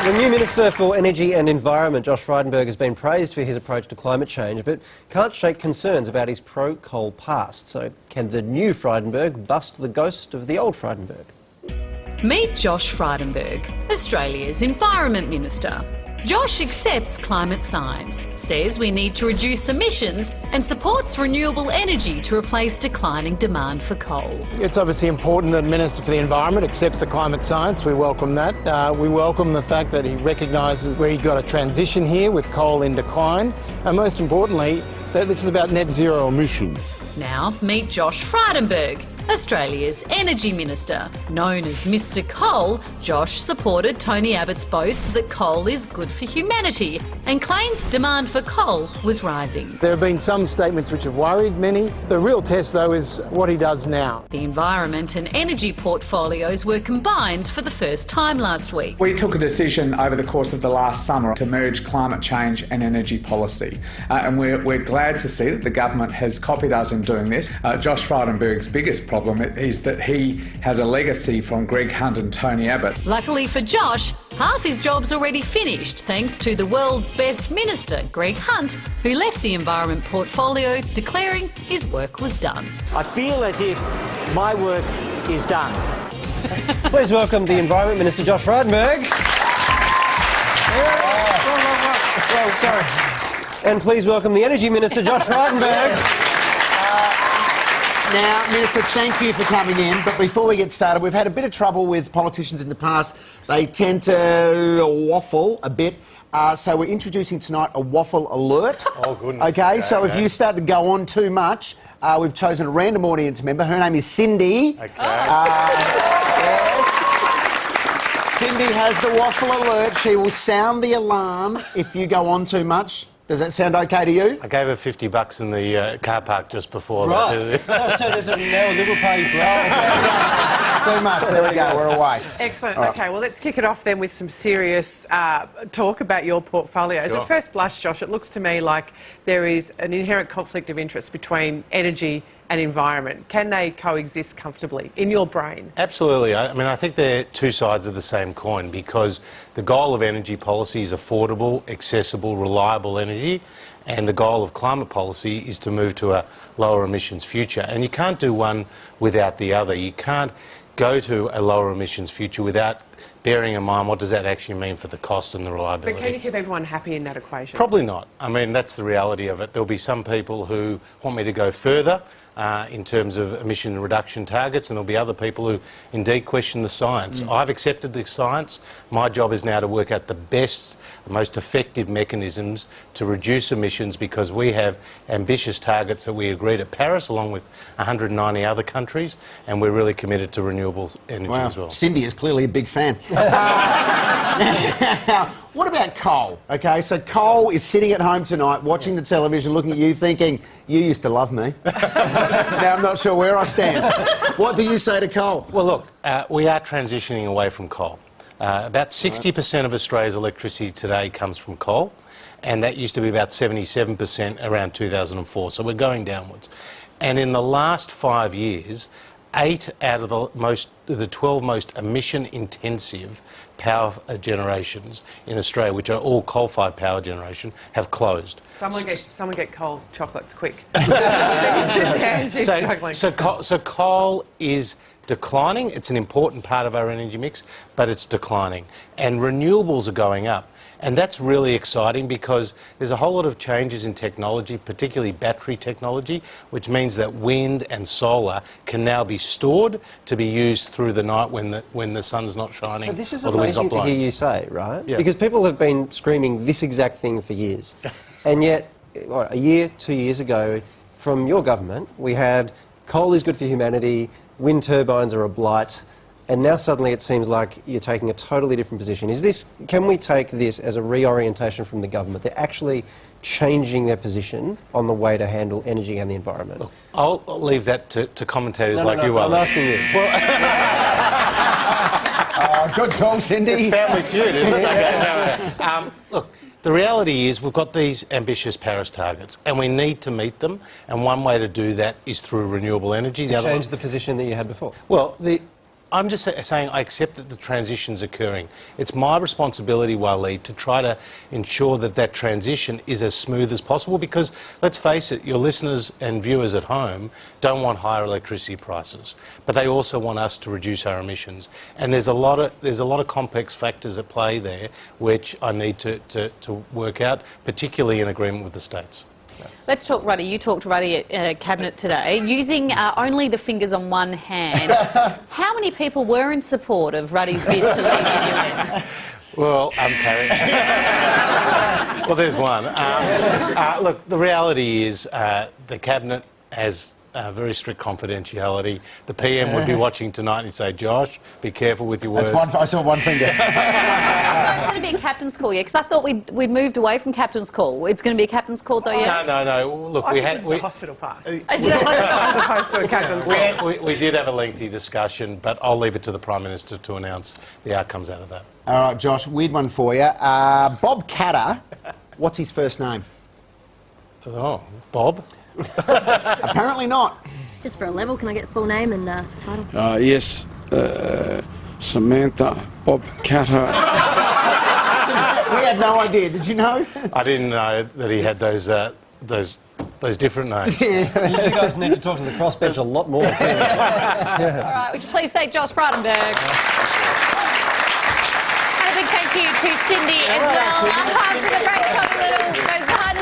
The new Minister for Energy and Environment, Josh Frydenberg, has been praised for his approach to climate change, but can't shake concerns about his pro-coal past. So can the new Frydenberg bust the ghost of the old Frydenberg? Meet Josh Frydenberg, Australia's Environment Minister. Josh accepts climate science, says we need to reduce emissions and supports renewable energy to replace declining demand for coal. It's obviously important that the Minister for the Environment accepts the climate science. We welcome that. We welcome the fact that he recognises we've got a transition here with coal in decline, and most importantly, that this is about net zero emissions. Now meet Josh Frydenberg, Australia's Energy Minister. Known as Mr Coal, Josh supported Tony Abbott's boast that coal is good for humanity and claimed demand for coal was rising. There have been some statements which have worried many. The real test, though, is what he does now. The environment and energy portfolios were combined for the first time last week. We took a decision over the course of the last summer to merge climate change and energy policy. And we're glad to see that the government has copied us in doing this. Josh Frydenberg's biggest problem is that he has a legacy from Greg Hunt and Tony Abbott. Luckily for Josh, half his job's already finished thanks to the world's best minister, Greg Hunt, who left the environment portfolio declaring his work was done. I feel as if my work is done. Please welcome the Environment Minister, Josh Frydenberg. Sorry. And please welcome the Energy Minister, Josh Frydenberg. Now, Minister, thank you for coming in. But before we get started, we've had a bit of trouble with politicians in the past. They tend to waffle a bit. So we're introducing tonight a waffle alert. Oh, goodness. Okay, so if you start to go on too much, we've chosen a random audience member. Her name is Cindy. Okay. Yes. Cindy has the waffle alert. She will sound the alarm if you go on too much. Does that sound okay to you? I gave her $50 in the car park just before. Right. So there's now a Liberal Party brawl. Too much. There we go. We're away. Excellent. Okay, well, let's kick it off then with some serious talk about your portfolios. Sure. At first blush, Josh, it looks to me like there is an inherent conflict of interest between energy and environment. Can they coexist comfortably in your brain? Absolutely. I mean, I think they're two sides of the same coin, because the goal of energy policy is affordable, accessible, reliable energy, and the goal of climate policy is to move to a lower emissions future. And you can't do one without the other. You can't go to a lower emissions future without bearing in mind what does that actually mean for the cost and the reliability. But can you keep everyone happy in that equation? Probably not. I mean, that's the reality of it. There'll be some people who want me to go further in terms of emission reduction targets, and there'll be other people who indeed question the science. I've accepted the science. My job is now to work out the best, most effective mechanisms to reduce emissions, because we have ambitious targets that we agreed at Paris along with 190 other countries, and we're really committed to renewable energy as well. Cindy is clearly a big fan. Now, what about coal? Okay, so coal is sitting at home tonight watching the television, looking at you thinking, you used to love me. Now I'm not sure where I stand. What do you say to coal? Well, look, we are transitioning away from coal. About 60% of Australia's electricity today comes from coal, and that used to be about 77% around 2004, so we're going downwards. And in the last 5 years, 8 out of the 12 most emission-intensive power generations in Australia, which are all coal-fired power generation, have closed. Someone get cold chocolates quick. So coal is declining. It's an important part of our energy mix, but it's declining. And renewables are going up. And that's really exciting, because there's a whole lot of changes in technology, particularly battery technology, which means that wind and solar can now be stored to be used through the night when the sun's not shining. So this is or the wind's not amazing to blowing. hear you say, right? Yeah. Because people have been screaming this exact thing for years. And yet, a year, 2 years ago, from your government, we had coal is good for humanity, wind turbines are a blight, and now suddenly it seems like you're taking a totally different position. Can we take this as a reorientation from the government? They're actually changing their position on the way to handle energy and the environment. Look, I'll leave that to commentators No, you are. I'm asking you. Good call, Cindy. It's Family Feud, isn't it? No. Look, the reality is we've got these ambitious Paris targets, and we need to meet them, and one way to do that is through renewable energy. To change the position that you had before? Well, I'm just saying I accept that the transition's occurring. It's my responsibility, Waleed, to try to ensure that that transition is as smooth as possible because, let's face it, your listeners and viewers at home don't want higher electricity prices, but they also want us to reduce our emissions. And there's a lot of complex factors at play there which I need to work out, particularly in agreement with the states. Let's talk Ruddy. You talked to Ruddy at Cabinet today. Using only the fingers on one hand, how many people were in support of Ruddy's bid to leave the UN? Well, I'm carrying. Well, there's one. Look, the reality is the Cabinet has very strict confidentiality. The PM would be watching tonight and he'd say, Josh, be careful with your words. I saw one finger. So it's going to be a captain's call, yeah? Because I thought we'd moved away from captain's call. It's going to be a captain's call, though, yeah? No. Look, I we think had... this is a hospital pass. As opposed to a captain's call. We did have a lengthy discussion, but I'll leave it to the Prime Minister to announce the outcomes out of that. All right, Josh, weird one for you. Bob Katter, what's his first name? Oh, Bob? Apparently not. Just for a level, can I get the full name and title? Yes, Samantha Bob Katter. We had no idea. Did you know? I didn't know that he had those different names. You guys need to talk to the crossbench a lot more. All right, would you please thank Josh Frydenberg? And a big thank you to Cindy as well. After the break, Tommy Little goes behind